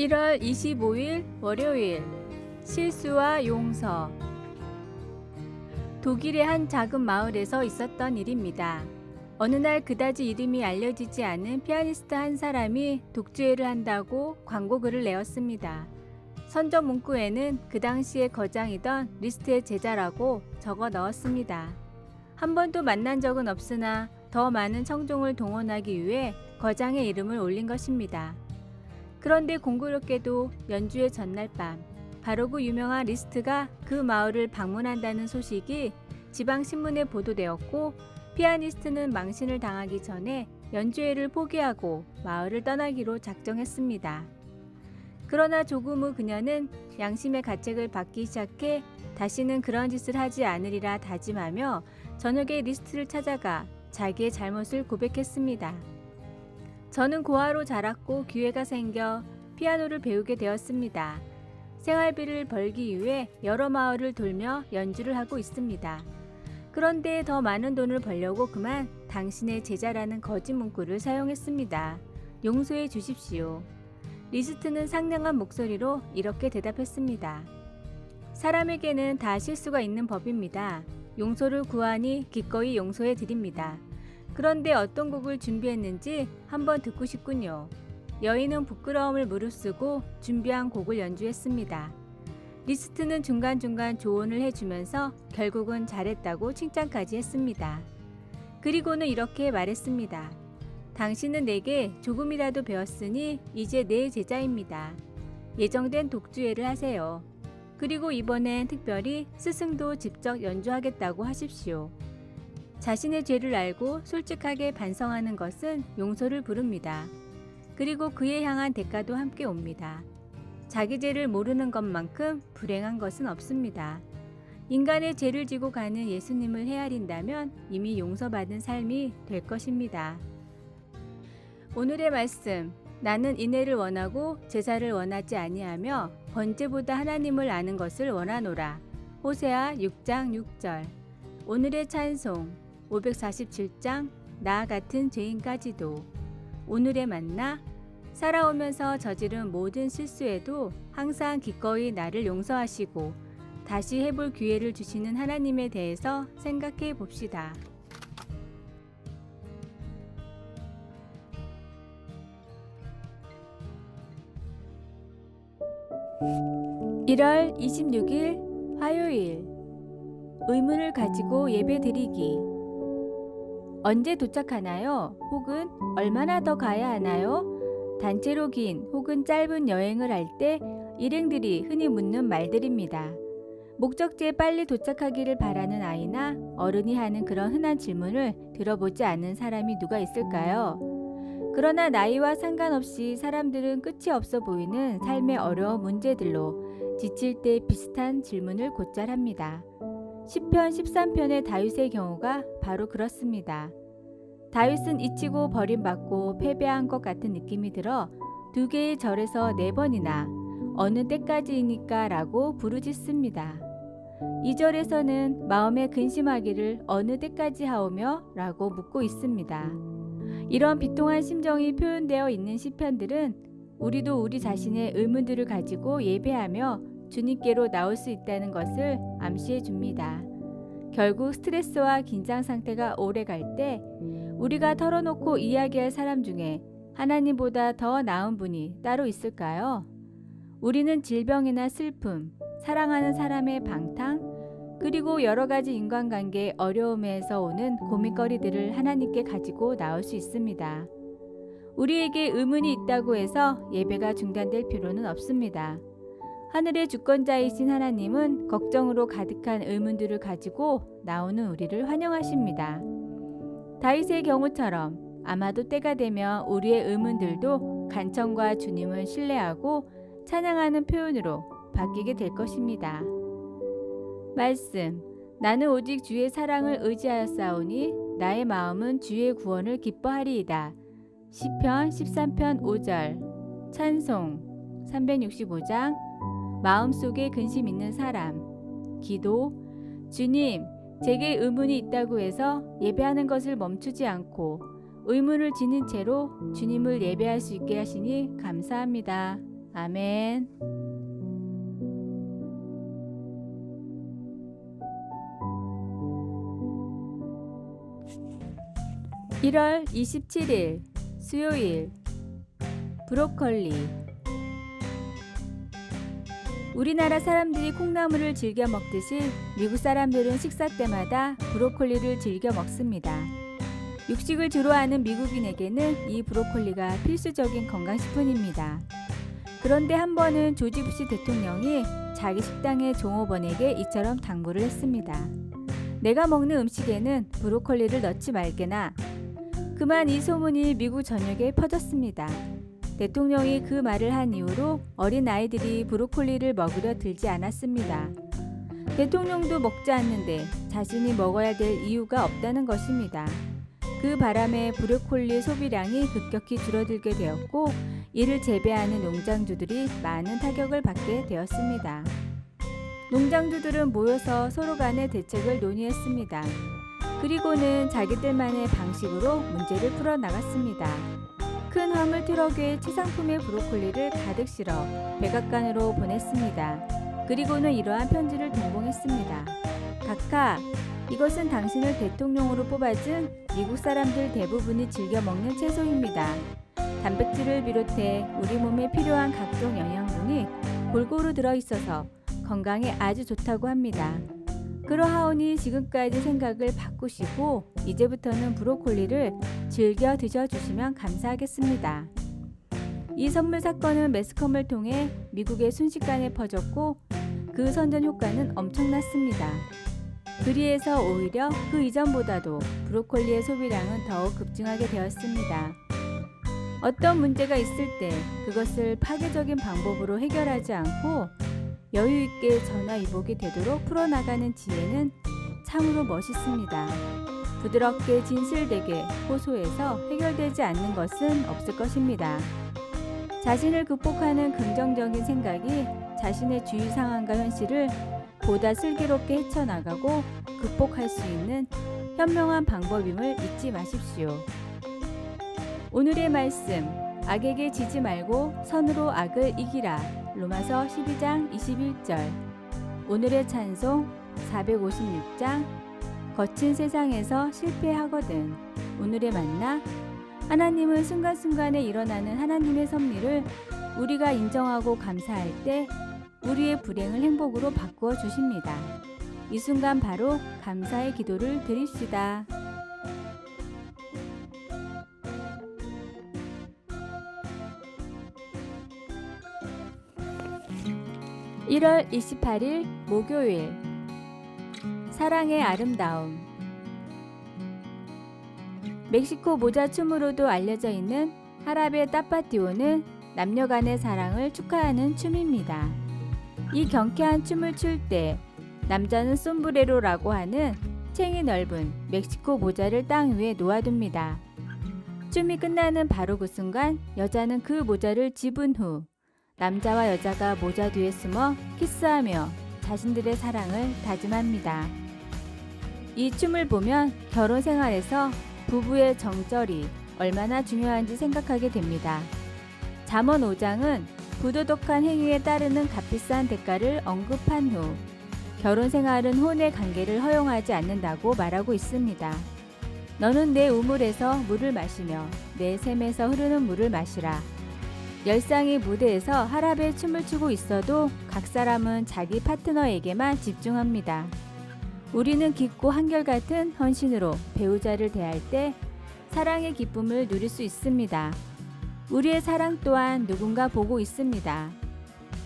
1월 25일 월요일 실수와 용서. 독일의 한 작은 마을에서 있었던 일입니다. 어느 날 그다지 이름이 알려지지 않은 피아니스트 한 사람이 독주회를 한다고 광고글을 내었습니다. 선전 문구에는 그 당시에 거장이던 리스트의 제자라고 적어 넣었습니다. 한 번도 만난 적은 없으나 더 많은 청중을 동원하기 위해 거장의 이름을 올린 것입니다. 그런데 공교롭게도 연주회 전날 밤 바로 그 유명한 리스트가 그 마을을 방문한다는 소식이 지방신문에 보도되었고, 피아니스트는 망신을 당하기 전에 연주회를 포기하고 마을을 떠나기로 작정했습니다. 그러나 조금 후 그녀는 양심의 가책을 받기 시작해 다시는 그런 짓을 하지 않으리라 다짐하며 저녁에 리스트를 찾아가 자기의 잘못을 고백했습니다. 저는 고아로 자랐고 기회가 생겨 피아노를 배우게 되었습니다. 생활비를 벌기 위해 여러 마을을 돌며 연주를 하고 있습니다. 그런데 더 많은 돈을 벌려고 그만 당신의 제자라는 거짓 문구를 사용했습니다. 용서해 주십시오. 리스트는 상냥한 목소리로 이렇게 대답했습니다. 사람에게는 다 실수가 있는 법입니다. 용서를 구하니 기꺼이 용서해 드립니다. 그런데 어떤 곡을 준비했는지 한번 듣고 싶군요. 여인은 부끄러움을 무릅쓰고 준비한 곡을 연주했습니다. 리스트는 중간중간 조언을 해주면서 결국은 잘했다고 칭찬까지 했습니다. 그리고는 이렇게 말했습니다. 당신은 내게 조금이라도 배웠으니 이제 내 제자입니다. 예정된 독주회를 하세요. 그리고 이번엔 특별히 스승도 직접 연주하겠다고 하십시오. 자신의 죄를 알고 솔직하게 반성하는 것은 용서를 부릅니다. 그리고 그에 향한 대가도 함께 옵니다. 자기 죄를 모르는 것만큼 불행한 것은 없습니다. 인간의 죄를 지고 가는 예수님을 헤아린다면 이미 용서받은 삶이 될 것입니다. 오늘의 말씀, 나는 인애를 원하고 제사를 원하지 아니하며 번제보다 하나님을 아는 것을 원하노라. 호세아 6장 6절. 오늘의 찬송 547장 나 같은 죄인까지도. 오늘의 만나, 살아오면서 저지른 모든 실수에도 항상 기꺼이 나를 용서하시고 다시 해볼 기회를 주시는 하나님에 대해서 생각해 봅시다. (1월 26일) 화요일. 의문을 가지고 예배드리기. 언제 도착하나요? 혹은 얼마나 더 가야 하나요? 단체로 긴 혹은 짧은 여행을 할 때 일행들이 흔히 묻는 말들입니다. 목적지에 빨리 도착하기를 바라는 아이나 어른이 하는 그런 흔한 질문을 들어보지 않은 사람이 누가 있을까요? 그러나 나이와 상관없이 사람들은 끝이 없어 보이는 삶의 어려운 문제들로 지칠 때 비슷한 질문을 곧잘 합니다. 시편 13편의 다윗의 경우가 바로 그렇습니다. 다윗은 잊히고 버림받고 패배한 것 같은 느낌이 들어 2개의 절에서 4번이나 어느 때까지이니까 라고 부르짖습니다. 2절에서는 마음에 근심하기를 어느 때까지 하오며 라고 묻고 있습니다. 이런 비통한 심정이 표현되어 있는 시편들은 우리도 우리 자신의 의문들을 가지고 예배하며 주님께로 나올 수 있다는 것을 암시해 줍니다. 결국 스트레스와 긴장 상태가 오래 갈 때 우리가 털어놓고 이야기할 사람 중에 하나님보다 더 나은 분이 따로 있을까요? 우리는 질병이나 슬픔, 사랑하는 사람의 방탕, 그리고 여러 가지 인간관계의 어려움에서 오는 고민거리들을 하나님께 가지고 나올 수 있습니다. 우리에게 의문이 있다고 해서 예배가 중단될 필요는 없습니다. 하늘의 주권자이신 하나님은 걱정으로 가득한 의문들을 가지고 나오는 우리를 환영하십니다. 다윗의 경우처럼 아마도 때가 되면 우리의 의문들도 간청과 주님을 신뢰하고 찬양하는 표현으로 바뀌게 될 것입니다. 말씀, 나는 오직 주의 사랑을 의지하였사오니 나의 마음은 주의 구원을 기뻐하리이다. 시편 13편 5절. 찬송 365장 마음속에 근심 있는 사람. 기도, 주님, 제게 의문이 있다고 해서 예배하는 것을 멈추지 않고 의문을 지닌 채로 주님을 예배할 수 있게 하시니 감사합니다. 아멘. 1월 27일 수요일 브로콜리. 우리나라 사람들이 콩나물을 즐겨 먹듯이 미국 사람들은 식사 때마다 브로콜리를 즐겨 먹습니다. 육식을 주로 하는 미국인에게는 이 브로콜리가 필수적인 건강식품입니다. 그런데 한 번은 조지 부시 대통령이 자기 식당의 종업원에게 이처럼 당부를 했습니다. 내가 먹는 음식에는 브로콜리를 넣지 말게나. 그만 이 소문이 미국 전역에 퍼졌습니다. 대통령이 그 말을 한 이후로 어린 아이들이 브로콜리를 먹으려 들지 않았습니다. 대통령도 먹지 않는데 자신이 먹어야 될 이유가 없다는 것입니다. 그 바람에 브로콜리 소비량이 급격히 줄어들게 되었고 이를 재배하는 농장주들이 많은 타격을 받게 되었습니다. 농장주들은 모여서 서로 간의 대책을 논의했습니다. 그리고는 자기들만의 방식으로 문제를 풀어나갔습니다. 큰 화물 트럭에 치상품의 브로콜리를 가득 실어 백악관으로 보냈습니다. 그리고는 이러한 편지를 동봉했습니다. 각하, 이것은 당신을 대통령으로 뽑아준 미국 사람들 대부분이 즐겨 먹는 채소입니다. 단백질을 비롯해 우리 몸에 필요한 각종 영양분이 골고루 들어있어서 건강에 아주 좋다고 합니다. 그러하오니 지금까지 생각을 바꾸시고 이제부터는 브로콜리를 즐겨 드셔주시면 감사하겠습니다. 이 선물 사건은 매스컴을 통해 미국에 순식간에 퍼졌고 그 선전 효과는 엄청났습니다. 그리해서 오히려 그 이전보다도 브로콜리의 소비량은 더욱 급증하게 되었습니다. 어떤 문제가 있을 때 그것을 파괴적인 방법으로 해결하지 않고 여유 있게 전화위복이 되도록 풀어나가는 지혜는 참으로 멋있습니다. 부드럽게 진실되게 호소해서 해결되지 않는 것은 없을 것입니다. 자신을 극복하는 긍정적인 생각이 자신의 주위 상황과 현실을 보다 슬기롭게 헤쳐나가고 극복할 수 있는 현명한 방법임을 잊지 마십시오. 오늘의 말씀, 악에게 지지 말고 선으로 악을 이기라. 로마서 12장 21절. 오늘의 찬송 456장. 거친 세상에서 실패하거든. 오늘의 만나. 하나님은 순간순간에 일어나는 하나님의 섭리를 우리가 인정하고 감사할 때 우리의 불행을 행복으로 바꾸어 주십니다. 이 순간 바로 감사의 기도를 드립시다. 1월 28일 목요일. 사랑의 아름다움. 멕시코 모자 춤으로도 알려져 있는 하라베 따파티오는 남녀 간의 사랑을 축하하는 춤입니다. 이 경쾌한 춤을 출 때 남자는 솜브레로라고 하는 챙이 넓은 멕시코 모자를 땅 위에 놓아둡니다. 춤이 끝나는 바로 그 순간 여자는 그 모자를 집은 후 남자와 여자가 모자 뒤에 숨어 키스하며 자신들의 사랑을 다짐합니다. 이 춤을 보면 결혼 생활에서 부부의 정절이 얼마나 중요한지 생각하게 됩니다. 잠언 5장은 부도덕한 행위에 따르는 값비싼 대가를 언급한 후 결혼 생활은 혼의 관계를 허용하지 않는다고 말하고 있습니다. 너는 내 우물에서 물을 마시며 내 샘에서 흐르는 물을 마시라. 열상이 무대에서 하랍의 춤을 추고 있어도 각 사람은 자기 파트너에게만 집중합니다. 우리는 깊고 한결같은 헌신으로 배우자를 대할 때 사랑의 기쁨을 누릴 수 있습니다. 우리의 사랑 또한 누군가 보고 있습니다.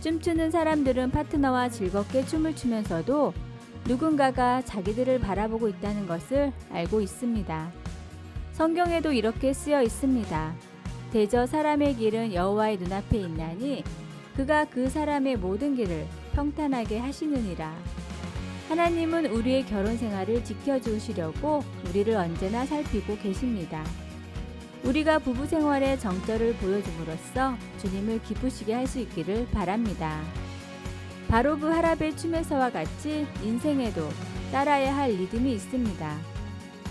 춤추는 사람들은 파트너와 즐겁게 춤을 추면서도 누군가가 자기들을 바라보고 있다는 것을 알고 있습니다. 성경에도 이렇게 쓰여 있습니다. 대저 사람의 길은 여호와의 눈앞에 있나니 그가 그 사람의 모든 길을 평탄하게 하시느니라. 하나님은 우리의 결혼 생활을 지켜주시려고 우리를 언제나 살피고 계십니다. 우리가 부부 생활의 정절을 보여줌으로써 주님을 기쁘시게 할 수 있기를 바랍니다. 바로 그 하랍의 춤에서와 같이 인생에도 따라야 할 리듬이 있습니다.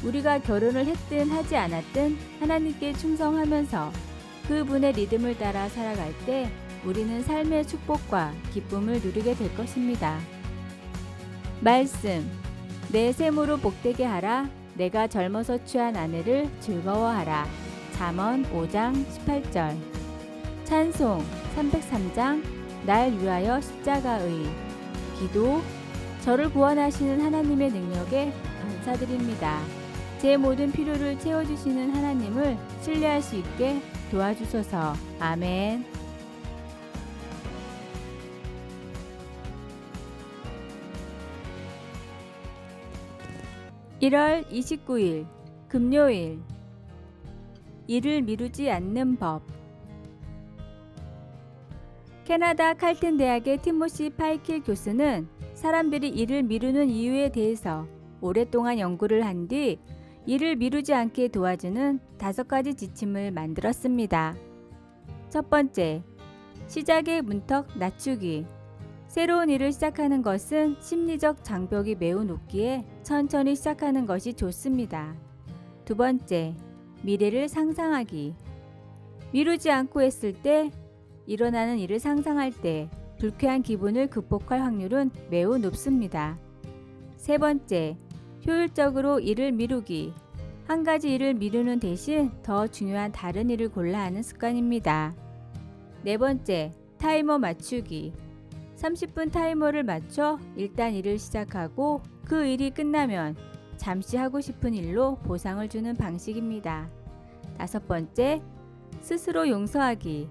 우리가 결혼을 했든 하지 않았든 하나님께 충성하면서 그분의 리듬을 따라 살아갈 때 우리는 삶의 축복과 기쁨을 누리게 될 것입니다. 말씀. 내 셈으로 복되게 하라. 내가 젊어서 취한 아내를 즐거워하라. 잠언 5장 18절. 찬송 303장 날 위하여 십자가의. 기도. 저를 구원하시는 하나님의 능력에 감사드립니다. 제 모든 필요를 채워주시는 하나님을 신뢰할 수 있게 도와주소서. 아멘. 1월 29일 금요일. 일을 미루지 않는 법. 캐나다 칼튼 대학의 티모시 파이킬 교수는 사람들이 일을 미루는 이유에 대해서 오랫동안 연구를 한 뒤 일을 미루지 않게 도와주는 5가지 지침을 만들었습니다. 첫 번째, 시작의 문턱 낮추기. 새로운 일을 시작하는 것은 심리적 장벽이 매우 높기에 천천히 시작하는 것이 좋습니다. 두 번째, 미래를 상상하기. 미루지 않고 했을 때 일어나는 일을 상상할 때 불쾌한 기분을 극복할 확률은 매우 높습니다. 세 번째, 효율적으로 일을 미루기. 한 가지 일을 미루는 대신 더 중요한 다른 일을 골라 하는 습관입니다. 네 번째, 타이머 맞추기. 30분 타이머를 맞춰 일단 일을 시작하고 그 일이 끝나면 잠시 하고 싶은 일로 보상을 주는 방식입니다. 다섯 번째, 스스로 용서하기.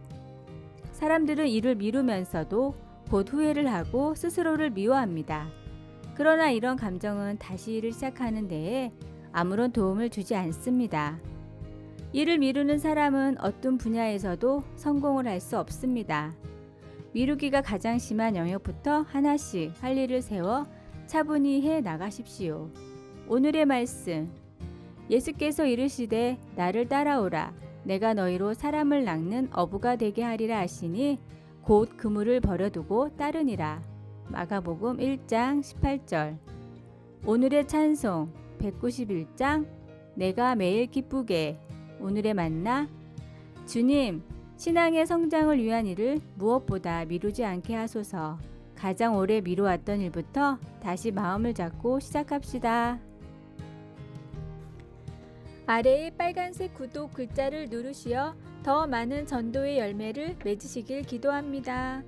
사람들은 일을 미루면서도 곧 후회를 하고 스스로를 미워합니다. 그러나 이런 감정은 다시 일을 시작하는 데에 아무런 도움을 주지 않습니다. 일을 미루는 사람은 어떤 분야에서도 성공을 할 수 없습니다. 미루기가 가장 심한 영역부터 하나씩 할 일을 세워 차분히 해 나가십시오. 오늘의 말씀. 예수께서 이르시되 나를 따라오라. 내가 너희로 사람을 낚는 어부가 되게 하리라 하시니 곧 그물을 버려두고 따르니라. 마가복음 1장 18절. 오늘의 찬송 191장 내가 매일 기쁘게. 오늘의 만나. 주님, 신앙의 성장을 위한 일을 무엇보다 미루지 않게 하소서. 가장 오래 미루었던 일부터 다시 마음을 잡고 시작합시다. 아래의 빨간색 구독 글자를 누르시어 더 많은 전도의 열매를 맺으시길 기도합니다.